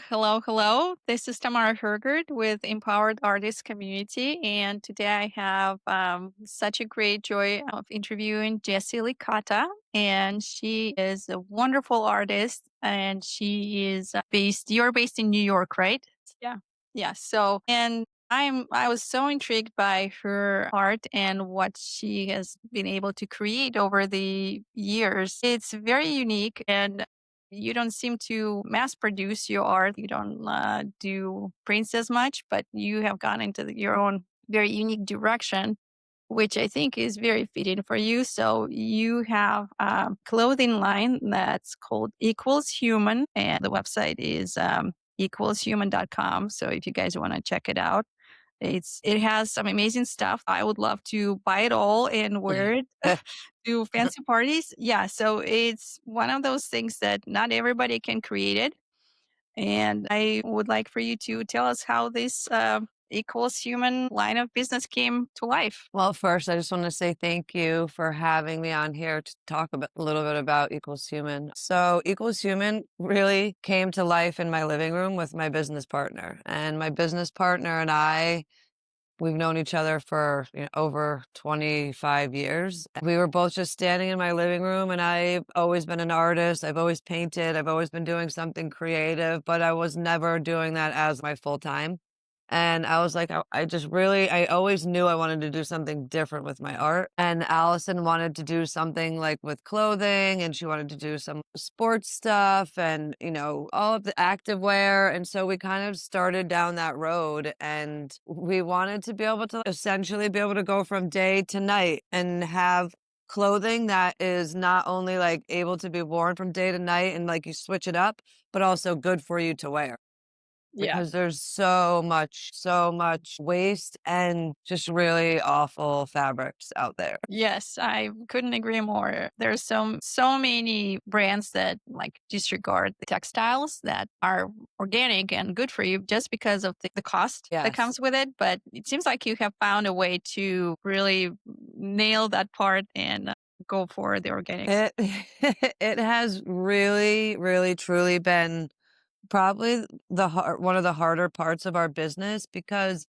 Hello, hello. This is Tamara Hergert with Empowered Artist Community, and today I have such a great joy of interviewing Jessie Licata, and she is a wonderful artist, and she is based. You're based in New York, right? Yeah, yeah. I was so intrigued by her art and what she has been able to create over the years. It's very unique, and you don't seem to mass produce your art. You don't do prints as much, but you have gone into your own very unique direction, which I think is very fitting for you. So you have a clothing line that's called Equals Human, and the website is equalshuman.com. So if you guys want to check it out, it has some amazing stuff. I would love to buy it all and wear it to fancy parties. Yeah, so it's one of those things that not everybody can create it. And I would like for you to tell us how this equals human line of business came to life. Well, first, I just want to say thank you for having me on here to talk a little bit about Equals Human. So, Equals Human really came to life in my living room with my business partner. And my business partner and we've known each other for over 25 years. We were both just standing in my living room, and I've always been an artist. I've always painted. I've always been doing something creative, but I was never doing that as my full time. And I was like, I always knew I wanted to do something different with my art. And Allison wanted to do something like with clothing, and she wanted to do some sports stuff and, all of the active wear. And so we kind of started down that road, and we wanted to be able to essentially be able to go from day to night and have clothing that is not only like able to be worn from day to night and like you switch it up, but also good for you to wear Yeah. because there's so much waste and just really awful fabrics out there. Yes, I couldn't agree more. There's so many brands that like disregard the textiles that are organic and good for you just because of the cost that Yes. comes with it. But it seems like you have found a way to really nail that part and go for the organics. It it has really, really, truly been probably one of the harder parts of our business because,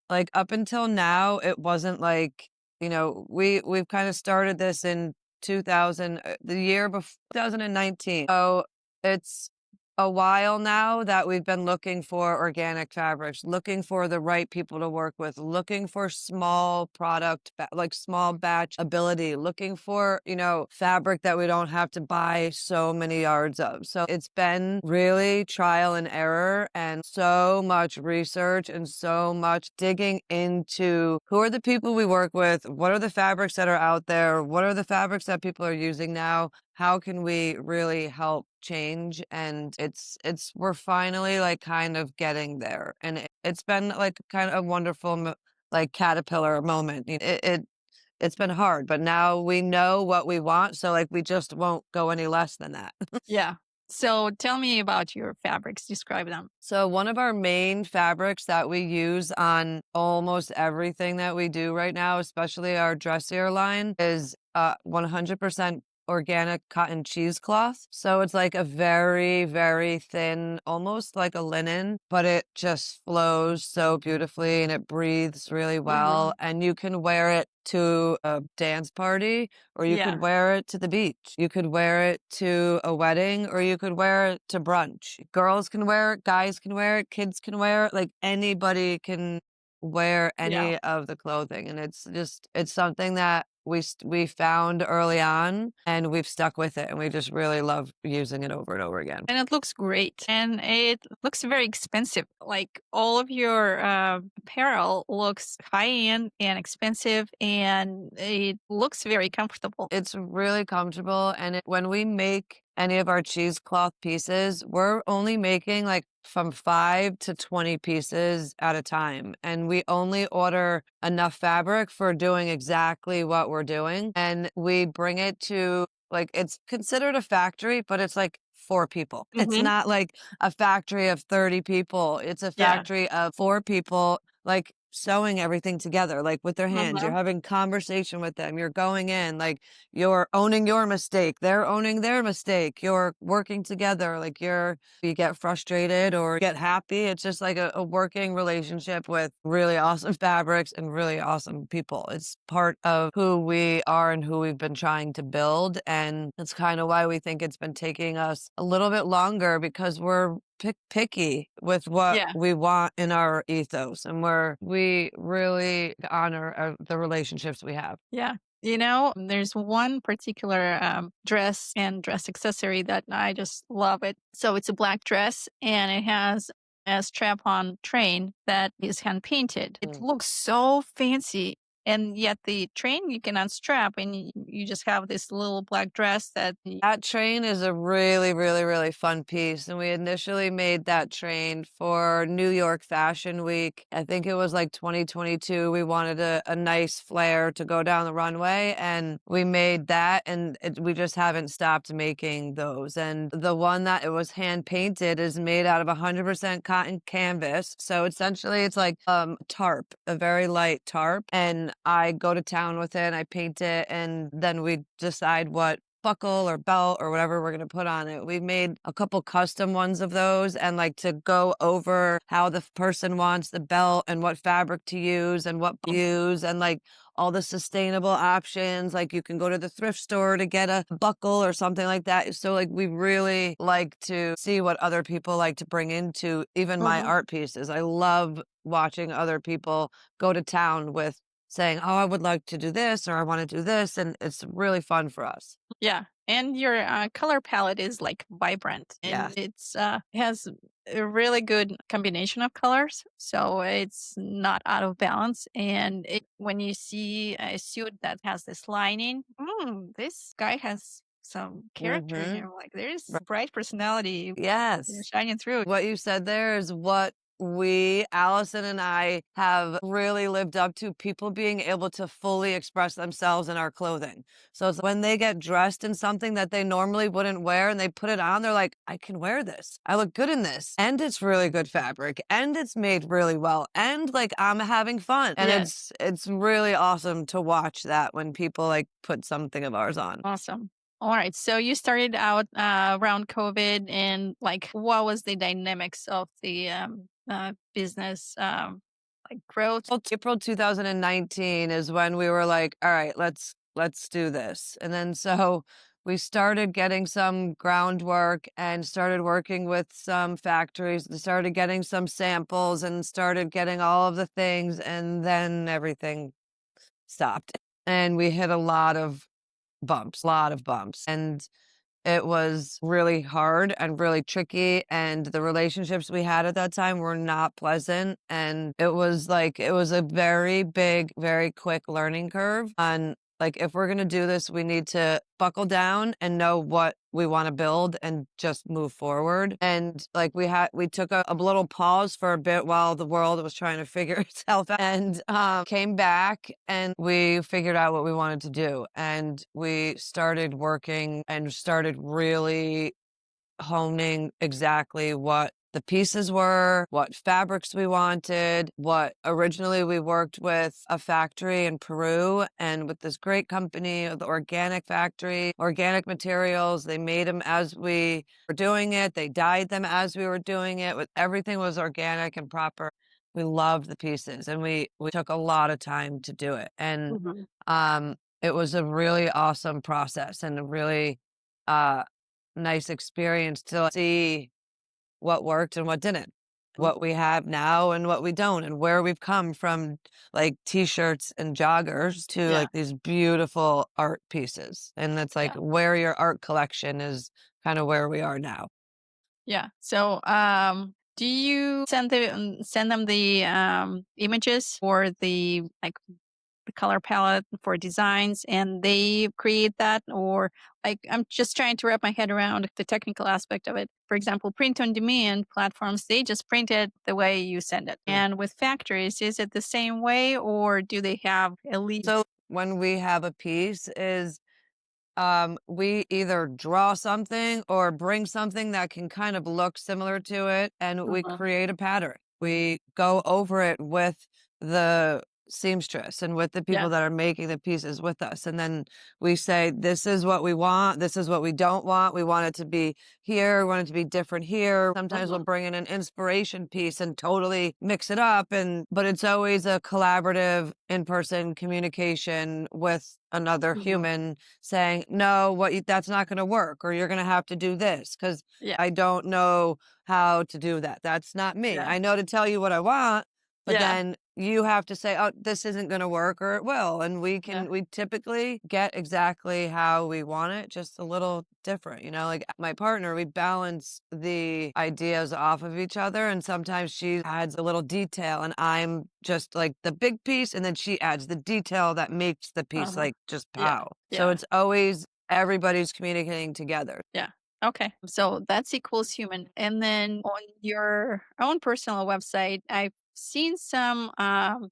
like, up until now, it wasn't like, we've kinda started this in 2000 the year before 2019. So, it's a while now that we've been looking for organic fabrics, looking for the right people to work with, looking for small product, like small batch ability, looking for, fabric that we don't have to buy so many yards of. So it's been really trial and error and so much research and so much digging into who are the people we work with, what are the fabrics that are out there, what are the fabrics that people are using now, how can we really help change? And it's we're finally like kind of getting there, and it's been like kind of a wonderful like caterpillar moment. It's been hard, but now we know what we want, so like we just won't go any less than that. Yeah. So tell me about your fabrics. Describe them. So one of our main fabrics that we use on almost everything that we do right now, especially our dressier line, is 100% organic cotton cheesecloth. So it's like a very, very thin, almost like a linen, but it just flows so beautifully and it breathes really well. Mhm. And you can wear it to a dance party or you Yeah. could wear it to the beach. You could wear it to a wedding or you could wear it to brunch. Girls can wear it, guys can wear it, kids can wear it, like anybody can wear Yeah. any of the clothing. And it's something that we found early on and we've stuck with it and we just really love using it over and over again. And it looks great. And it looks very expensive. Like all of your apparel looks high end and expensive, and it looks very comfortable. It's really comfortable, and when we make any of our cheesecloth pieces, we're only making like from 5 to 20 pieces at a time, and we only order enough fabric for doing exactly what we're doing, and we bring it to like it's considered a factory, but it's like 4 people. It's Hmm. not like a factory of 30 people. It's a Yeah. factory of 4 people, like sewing everything together, like, with their hands. You're Mhm. having conversation with them. You're going in, like, you're owning your mistake. They're owning their mistake. You're working together. Like, you get frustrated or get happy. It's just like a working relationship with really awesome fabrics and really awesome people. It's part of who we are and who we've been trying to build. And that's kind of why we think it's been taking us a little bit longer because we're picky with what Yeah. we want in our ethos, and we really honor the relationships we have. Yeah. There's one particular dress and dress accessory that I just love it. So it's a black dress and it has a strap on train that is hand painted. It Mm. looks so fancy. And yet the train you can unstrap and you just have this little black dress that That train is a really, really, really fun piece, and we initially made that train for New York Fashion Week. I think it was, like, 2022. We wanted a nice flare to go down the runway, and we made that, and we just haven't stopped making those, and the one that it was hand painted is made out of 100% cotton canvas, so essentially it's like, tarp, a very light tarp, and I go to town with it, and I paint it, and then we decide what buckle or belt or whatever we're gonna put on it. We made a couple custom ones of those and like to go over how the person wants the belt and what fabric to use and what use and like all the sustainable options. Like you can go to the thrift store to get a buckle or something like that. So like we really like to see what other people like to bring into even my Mhm. art pieces. I love watching other people go to town with saying, "Oh, I would like to do this," or "I wanna do this," and it's really fun for us. Yeah, and your, color palette is, like, vibrant, and Yes. has a really good combination of colors, so it's not out of balance, and when you see a suit that has this lining, this guy has some character in Mhm. him, like, there's bright personality, Yes. shining through. What you said there is what Allison and I, have really lived up to, people being able to fully express themselves in our clothing. So it's when they get dressed in something that they normally wouldn't wear and they put it on, they're like, "I can wear this. I look good in this. And it's really good fabric. And it's made really well. And like I'm having fun." And Yeah. it's really awesome to watch that when people like put something of ours on. Awesome. All right. So you started out around COVID, and like, what was the dynamics of the business, like growth? Well, April 2019 is when we were like, "All right, let's do this." And then so we started getting some groundwork and started working with some factories and started getting some samples and started getting all of the things and then everything stopped. And we hit a lot of bumps. And it was really hard and really tricky, and the relationships we had at that time were not pleasant, and it was a very big, very quick learning curve on, like, if we're gonna do this, we need to buckle down and know what we wanna build and just move forward, and, like, we took a little pause for a bit while the world was trying to figure itself out, and, came back, and we figured out what we wanted to do, and we started working and started really honing exactly what the pieces were, what fabrics we wanted, what originally we worked with a factory in Peru and with this great company, the organic factory, organic materials. They made them as we were doing it. They dyed them as we were doing it. With everything was organic and proper. We loved the pieces and we took a lot of time to do it. And Mhm. it was a really awesome process and a really uh nice experience to see what worked and what didn't, what we have now and what we don't, and where we've come from, like t-shirts and joggers to Yeah. like these beautiful art pieces. And that's like Yeah. where your art collection is kind of where we are now. Yeah. So, do you send them the images or the like the color palette for designs, and they create that, or like I'm just trying to wrap my head around the technical aspect of it. For example, print on demand platforms, they just print it the way you send it. Mm. And with factories, is it the same way, or do they have a lead? So when we have a piece is we either draw something or bring something that can kind of look similar to it, and we Mhm. create a pattern. We go over it with the seamstress and with the Yeah. people that are making the pieces with us. And then we say, this is what we want. This is what we don't want. We want it to be here. We want it to be different here. Sometimes we'll Mhm. bring in an inspiration piece and totally mix it up. But it's always a collaborative in-person communication with another Mhm. human saying, no, that's not going to work, or you're going to have to do this because Yeah. I don't know how to do that. That's not me. Yeah. I know to tell you what I want, but Yeah. then you have to say, "Oh, this isn't gonna work," or it will, and Yeah. we typically get exactly how we want it, just a little different, like, my partner, we balance the ideas off of each other, and sometimes she adds a little detail, and I'm just, like, the big piece, and then she adds the detail that makes the piece, Uh-huh. like, just Yeah. pow. So Yeah. it's always everybody's communicating together. Yeah. Okay. So that's equals human. And then on your own personal website, I've seen some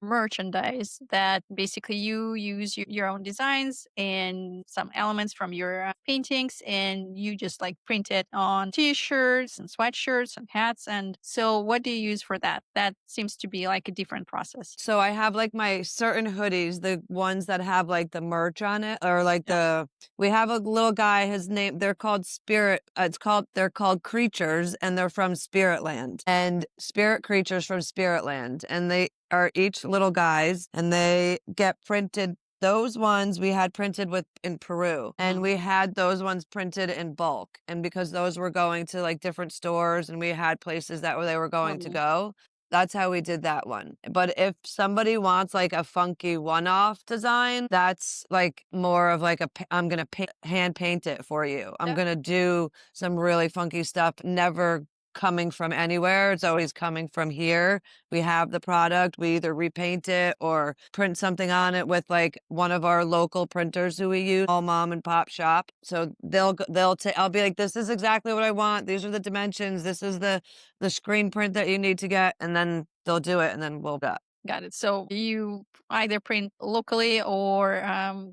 merchandise that basically you use your own designs and some elements from your paintings, and you just like print it on t-shirts and sweatshirts and hats. And so what do you use for that? That seems to be like a different process. So I have, like, my certain hoodies, the ones that have, like, the merch on it, or, like, Yeah. we have a little guy, his name they're called they're called Creatures, and they're from Spiritland, and Spirit Creatures from Spiritland, and they are each little guys, and they get printed. Those ones we had printed with in Peru, and Mhm. we had those ones printed in bulk, and because those were going to, like, different stores, and we had places that where they were going to Mhm. go, that's how we did that one. But if somebody wants, like, a funky one-off design, that's, like, more of, like, I'm gonna hand paint it for you. I'm Yeah. gonna do some really funky stuff, never coming from anywhere. It's always coming from here. We have the product, we either repaint it or print something on it with, like, one of our local printers who we use, all mom and pop shop. So they'll take I'll be like, "This is exactly what I want. These are the dimensions. This is the screen print that you need to get," and then they'll do it, and then we'll go. Got it. So you either print locally or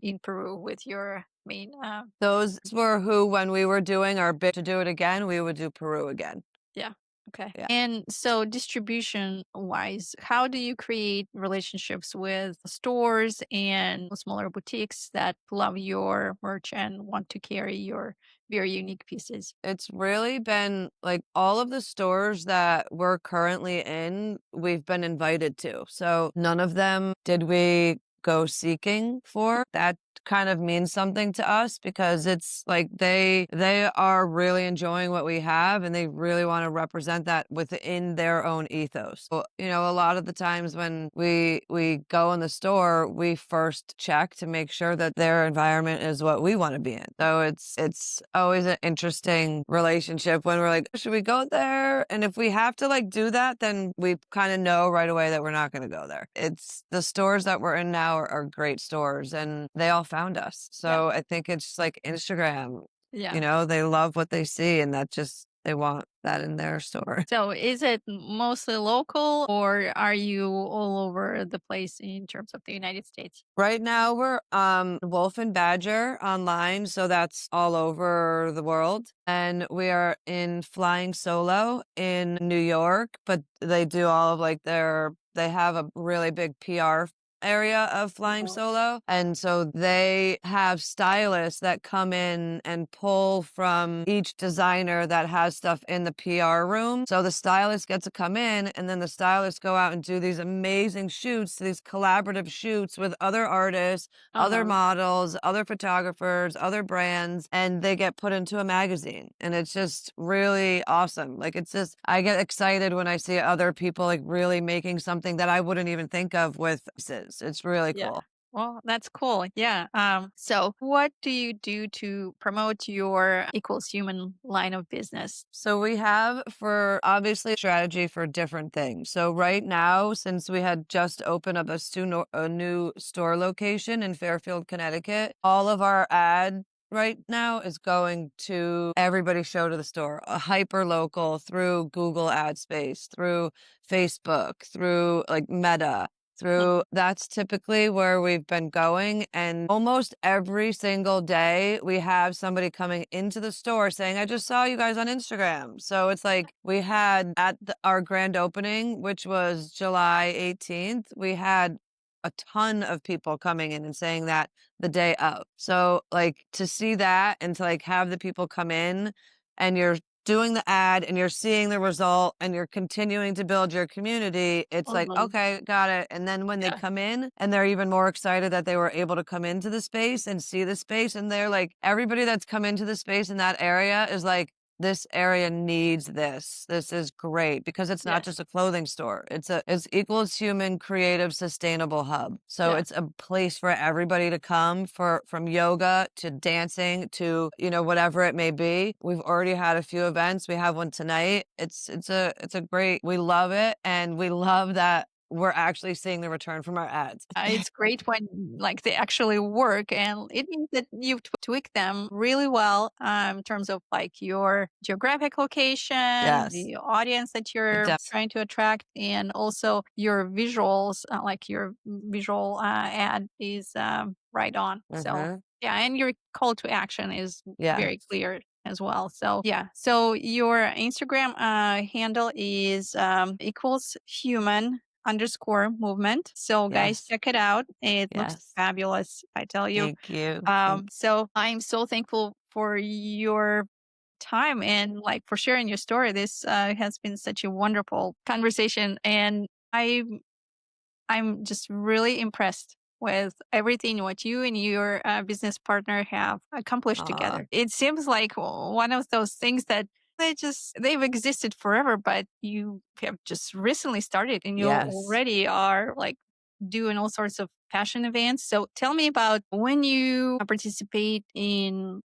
in Peru with your main. Those were who, when we were doing our bid to do it again, we would do Peru again. Yeah. Okay. Yeah. And so distribution wise, how do you create relationships with stores and smaller boutiques that love your merch and want to carry your very unique pieces? It's really been like all of the stores that we're currently in, we've been invited to. So none of them did we go seeking for. That kind of means something to us because it's like they are really enjoying what we have and they really want to represent that within their own ethos. So, a lot of the times when we go in the store, we first check to make sure that their environment is what we want to be in. So it's always an interesting relationship when we're like, should we go there? And if we have to, like, do that, then we kind of know right away that we're not going to go there. It's the stores that we're in now are great stores and they all found us. Yeah. So I think it's just like Instagram, Yeah. they love what they see and they want that in their store. So is it mostly local or are you all over the place in terms of the United States? Right now we're Wolf and Badger online, so that's all over the world. And we are in Flying Solo in New York, but they do all of like they have a really big PR area of Flying Mhm. Solo. And so they have stylists that come in and pull from each designer that has stuff in the PR room. So the stylist gets to come in and then the stylists go out and do these amazing shoots, these collaborative shoots with other artists, other Uh-huh. models, other photographers, other brands, and they get put into a magazine. And it's just really awesome. Like I get excited when I see other people like really making something that I wouldn't even think of with pieces. It's really Yeah. cool. Well, that's cool. Yeah. So what do you do to promote your equals human line of business? So we have for obviously strategy for different things. So right now, since we had just opened up a new store location in Fairfield, Connecticut, all of our ad right now is going to everybody show to the store, a hyper local through Google ad space, through Facebook, through like Meta, through that's typically where we've been going, and almost every single day, we have somebody coming into the store saying, "I just saw you guys on Instagram." So it's like we had at our grand opening, which was July 18th, we had a ton of people coming in and saying that the day of. So, like, to see that and to, like, have the people come in and you're doing the ad and you're seeing the result and you're continuing to build your community, it's like, Mhm. "Okay, got it." And then when they Yeah. come in and they're even more excited that they were able to come into the space and see the space, and they're like everybody that's come into the space in that area is like, "This area needs this. This is great," because it's not Yes. just a clothing store. It's equals human, creative, sustainable hub. So Yeah. it's a place for everybody to come for from yoga to dancing to, whatever it may be. We've already had a few events. We have one tonight. It's a great, we love it, and we love that we're actually seeing the return from our ads. It's great when, like, they actually work, and it means that you've tweaked them really well, in terms of, like, your geographic location, Yes. the audience that you're Yes. trying to attract, and also your visuals, like your visual, ad is, right on. So, Mhm. yeah, and your call to action is very Yes. clear as well. So, yeah. So your Instagram, handle is, equals human_movement. So guys, Yes. check it out. It looks Yes. fabulous, I tell you. Thank you. Thank So I'm so thankful for your time and, like, for sharing your story. This has been such a wonderful conversation, and I'm just really impressed with everything what you and your business partner have accomplished Aw. together. It seems like one of those things that they've existed forever, but you have just recently started and you Yes. already are, like, doing all sorts of fashion events. So tell me about when you participate in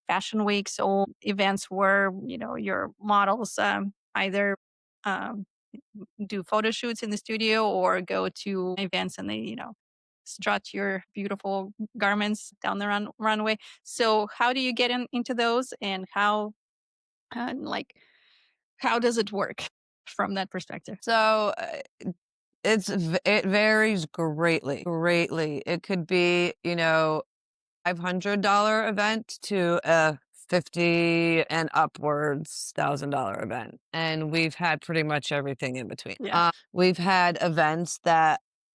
fashion weeks or events where, your models, either um, do photo shoots in the studio or go to events and they, strut your beautiful garments down the runway. So how do you get into those, and like, how does it work from that perspective? So, it varies greatly, greatly. It could be, $500 event to a 50 and upwards $1,000 event, and we've had pretty much everything in between. Yeah. We've had events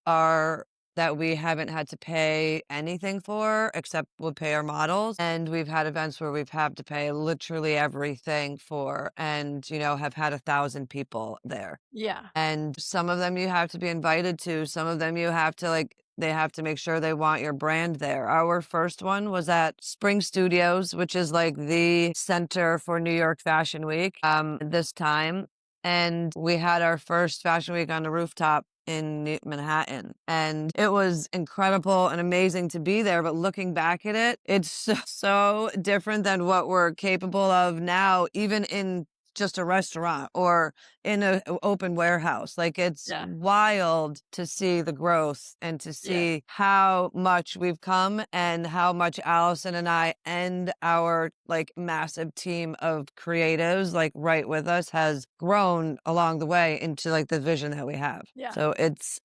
are that we haven't had to pay anything for except we'll pay our models, and we've had events where we've had to pay literally everything for and, have had 1,000 people there. Yeah. And some of them you have to be invited to, some of them you have to, like, they have to make sure they want your brand there. Our first one was at Spring Studios, which is like the center for New York Fashion Week, this time. And we had our first Fashion Week on the rooftop in Manhattan. And it was incredible and amazing to be there. But looking back at it, it's so different than what we're capable of now, even in just a restaurant or in a open warehouse. Like, it's Yeah. wild to see the growth and to Yeah. see how much we've come and how much Allison and I and our, like, massive team of creatives, like, right with us has grown along the way into, like, the vision that we have. Yeah. So it's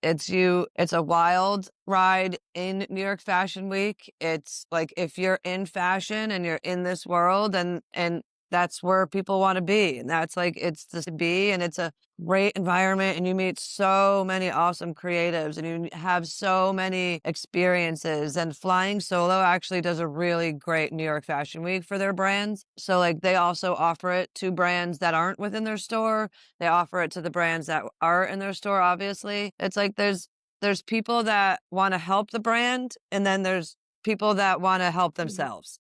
a wild ride in New York Fashion Week. It's like if you're in fashion and you're in this world, and that's where people want to be. And that's like, it's to be, and it's a great environment. And you meet so many awesome creatives and you have so many experiences. And Flying Solo actually does a really great New York Fashion Week for their brands. So, like, they also offer it to brands that aren't within their store. They offer it to the brands that are in their store, obviously. It's like there's people that want to help the brand, and then there's people that want to help Mhm. themselves.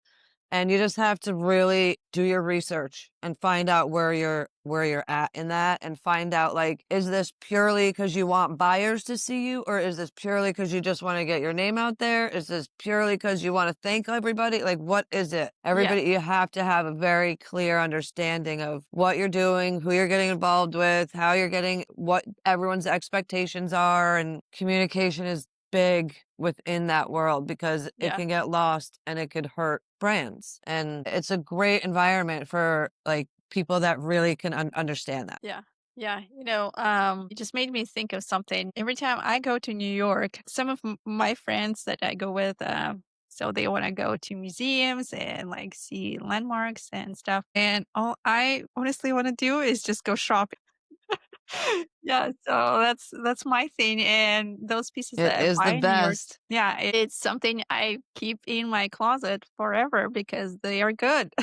And you just have to really do your research and find out where you're at in that, and find out, like, is this purely because you want buyers to see you, or is this purely because you just want to get your name out there? Is this purely because you want to thank everybody? Like, what is it? Yeah. Everybody, you have to have a very clear understanding of what you're doing, who you're getting involved with, how you're getting, what everyone's expectations are, and communication is big within that world because it Yeah. can get lost and it could hurt brands. And it's a great environment for, like, people that really can understand that. Yeah. Yeah, it just made me think of something. Every time I go to New York, some of my friends that I go with, so they want to go to museums and like see landmarks and stuff. And all I honestly want to do is just go shopping. Yeah, so that's my thing. And those pieces It that I is the buy in New York, best. yeah, it's something I keep in my closet forever because they are good.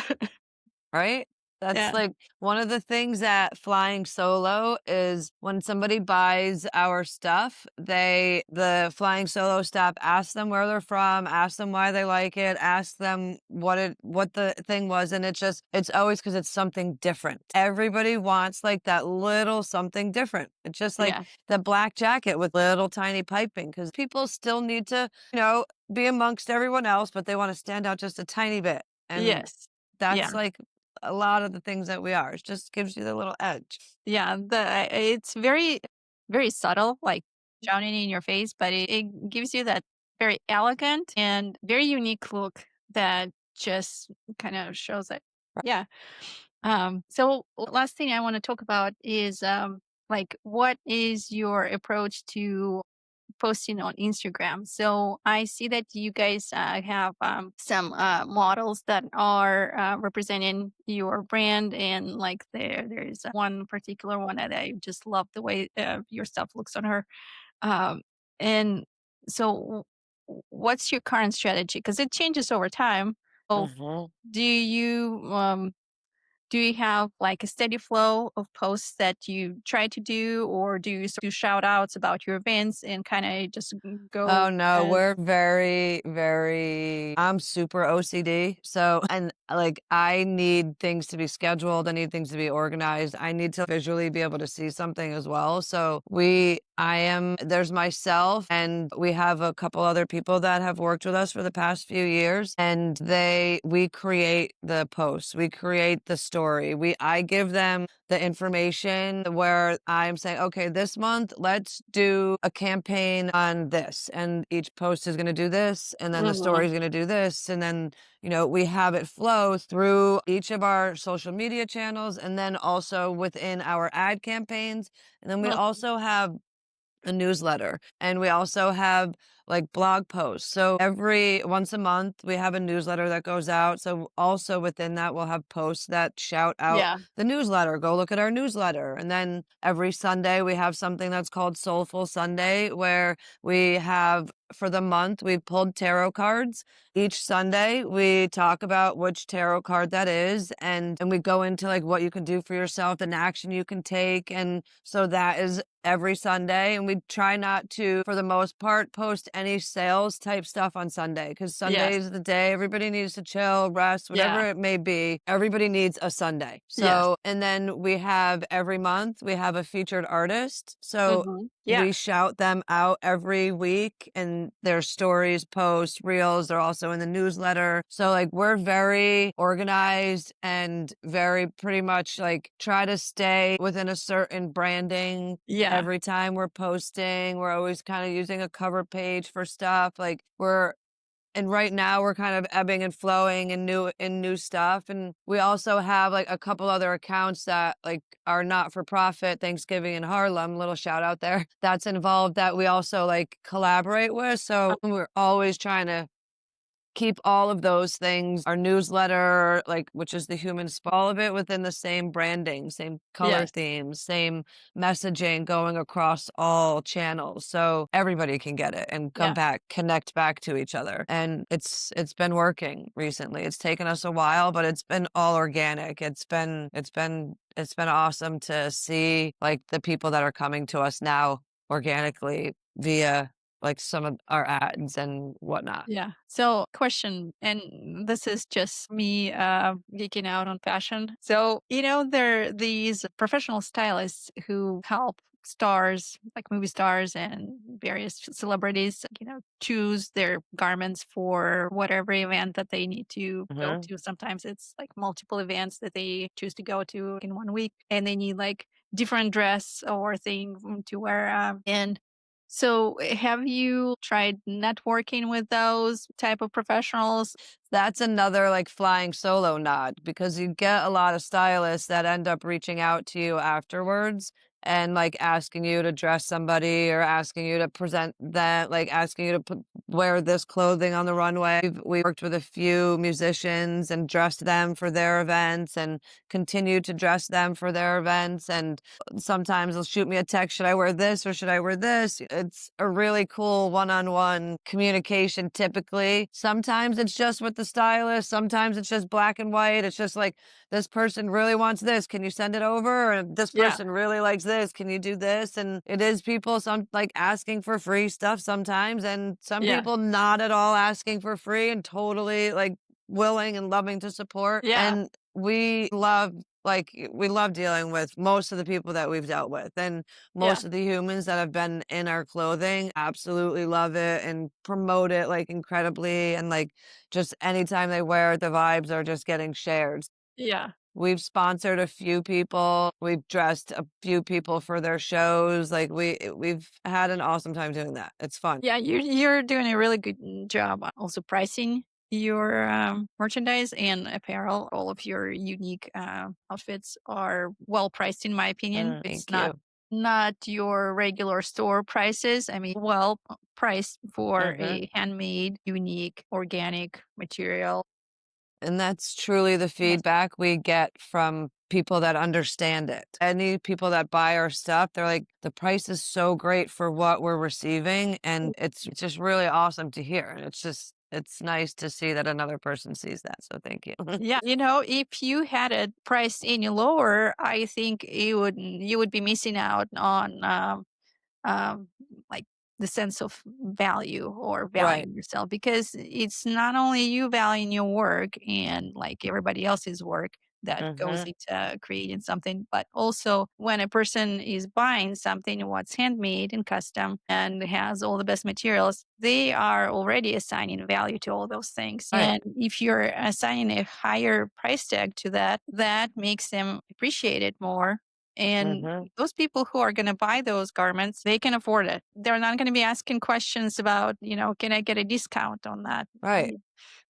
Right? That's Yeah, like one of the things that flying solo is when somebody buys our stuff, the flying solo staff asks them where they're from, ask them why they like it, ask them what the thing was, and it's always because it's something different. Everybody wants like that little something different. It's just like yeah, the black jacket with little tiny piping because people still need to, be amongst everyone else, but they want to stand out just a tiny bit. And yes, that's yeah. like a lot of the things that we are. It just gives you the little edge. Yeah, it's very, very subtle, like shouting in your face, but it gives you that very elegant and very unique look that just kind of shows it. Yeah. So last thing I want to talk about is like what is your approach to posting on Instagram. So I see that you guys have some models that are representing your brand, and like there's one particular one that I just love the way your stuff looks on her. Um, and so, what's your current strategy? Because it changes over time. So, Mhm. do you do you have like a steady flow of posts that you try to do, or do you do shout outs about your events and kind of just Oh, go no, as we're very, very I'm super OCD, so and, like, I need things to be scheduled, I need things to be organized, I need to visually be able to see something as well, so there's myself, and we have a couple other people that have worked with us for the past few years, and we create the posts, we create the story, I give them the information where I'm saying, okay, this month, let's do a campaign on this. And each post is going to do this. And then the story Mhm, is going to do this. And then, we have it flow through each of our social media channels and then also within our ad campaigns. And then we mhm. also have a newsletter and we also have like blog posts. So every once a month we have a newsletter that goes out. So also within that we'll have posts that shout out Yeah, the newsletter. Go look at our newsletter. And then every Sunday we have something that's called Soulful Sunday where we have for the month we pulled tarot cards. Each Sunday we talk about which tarot card that is and we go into like what you can do for yourself, an action you can take. And so that is every Sunday, and we try not to, for the most part, post any sales type stuff on Sunday because Sunday yes, is the day everybody needs to chill, rest, yeah, whatever it may be. Everybody needs a Sunday. yes, So, and then we have every month, we have a featured artist. So mhm, yeah, we shout them out every week and their stories, posts, reels. They're also in the newsletter. So, like, we're very organized and very pretty much like try to stay within a certain branding yeah, every time we're posting. We're always kind of using a cover page for stuff. And right now we're kind of ebbing and flowing in new stuff. And we also have like a couple other accounts that like are not for profit, Thanksgiving in Harlem, little shout out there, that's involved that we also like collaborate with. uh, So we're always trying to keep all of those things, our newsletter, like, which is the human all of it within the same branding, same color yes, themes, same messaging going across all channels. So everybody can get it and come yeah, back, connect back to each other. And it's been working recently. It's taken us a while, but it's been all organic. It's been awesome to see like the people that are coming to us now organically via like some of our ads and whatnot. yeah. So, question, and this is just me geeking out on fashion. So, there are these professional stylists who help stars, like movie stars and various celebrities, choose their garments for whatever event that they need to go Mhm. to. Sometimes it's like multiple events that they choose to go to in one week, and they need like different dress or thing to wear. And So, have you tried networking with those type of professionals? That's another like flying solo nod because you get a lot of stylists that end up reaching out to you afterwards and like asking you to dress somebody or asking you to present that, like asking you to wear this clothing on the runway. We worked with a few musicians and dressed them for their events and continue to dress them for their events. And sometimes they'll shoot me a text, should I wear this or should I wear this? It's a really cool one-on-one communication typically. Sometimes it's just with the stylist, sometimes it's just black and white. It's just like this person really wants this. Can you send it over? Or this Yeah, person really likes this. Can you do this? And it is people some like asking for free stuff sometimes, and some yeah, people not at all asking for free and totally like willing and loving to support. yeah, And we love dealing with most of the people that we've dealt with, and yeah, most of the humans that have been in our clothing absolutely love it and promote it like incredibly, and like just anytime they wear it, the vibes are just getting shared. yeah. We've sponsored a few people, we've dressed a few people for their shows, like we've had an awesome time doing that. It's fun. Yeah, you're doing a really good job also pricing your merchandise and apparel. All of your unique outfits are well priced, in my opinion. It's Thank you. not your regular store prices. I mean, well priced for Mhm. a handmade, unique, organic material. And that's truly the Yes. feedback we get from people that understand it. Any people that buy our stuff, they're like, the price is so great for what we're receiving. And it's just really awesome to hear. And it's nice to see that another person sees that. So thank you. Yeah, if you had it priced any lower, I think you would be missing out on um, like the sense of value or Right. valuing yourself, because it's not only you valuing your work and like everybody else's work that goes Hmm. into creating something, but also when a person is buying something what's handmade and custom and has all the best materials, they are already assigning value to all those things. Right. And if you're assigning a higher price tag to that, that makes them appreciate it more. And Hmm. those people who are going to buy those garments, they can afford it. They're not going to be asking questions about, can I get a discount on that? Right.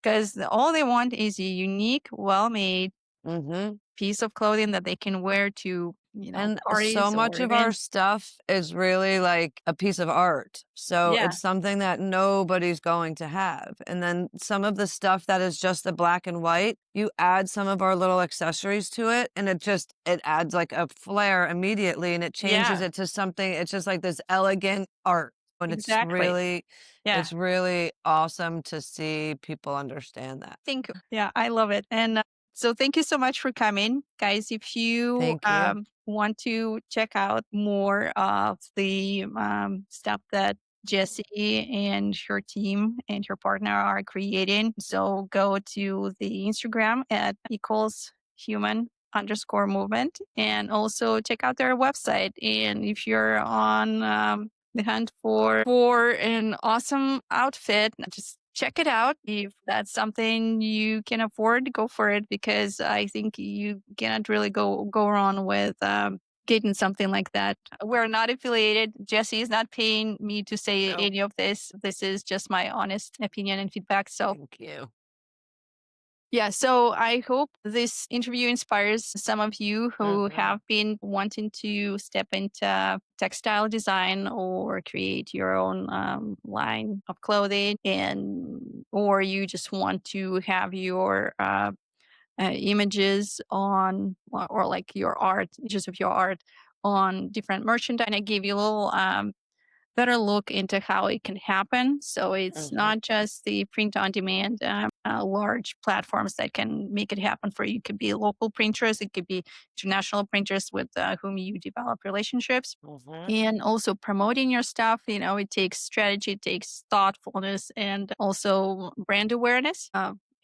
Because all they want is a unique, well made Hmm. piece of clothing that they can wear to, And so parties or much of our events. stuff is really like a piece of art. So Yeah. it's something that nobody's going to have. And then some of the stuff that is just the black and white, you add some of our little accessories to it and it adds like a flair immediately and it changes Yeah. it to something. It's just like this elegant art. And Exactly. Yeah. it's really awesome to see people understand that. Yeah, I love it. And so thank you so much for coming. Guys, if you Thank you. want to check out more of the stuff that Jessie and her team and her partner are creating, so go to the Instagram at equals human underscore movement, and also check out their website. And if you're on the hunt for an awesome outfit, just check it out. If that's something you can afford, go for it, because I think you cannot really go wrong with getting something like that. We're not affiliated. Jesse is not paying me to say No, any of this. This is just my honest opinion and feedback. So thank you. yeah, so I hope this interview inspires some of you who Hmm. have been wanting to step into textile design or create your own line of clothing, and or you just want to have your images on, or like your art, images of your art on different merchandise. And I gave you a little better look into how it can happen. So it's Hmm. not just the print on demand large platforms that can make it happen for you. It could be local printers, it could be international printers with whom you develop relationships. Hmm. And also promoting your stuff, it takes strategy, it takes thoughtfulness, and also brand awareness.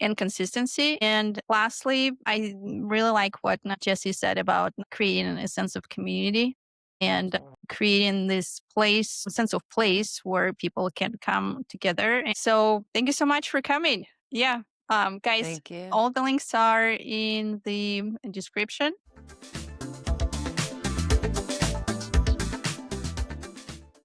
And consistency. And lastly, I really like what Jesse said about creating a sense of community and Hmm. creating this place, sense of place where people can come together. And so thank you so much for coming. Yeah. Guys, Thank you. all the links are in the description.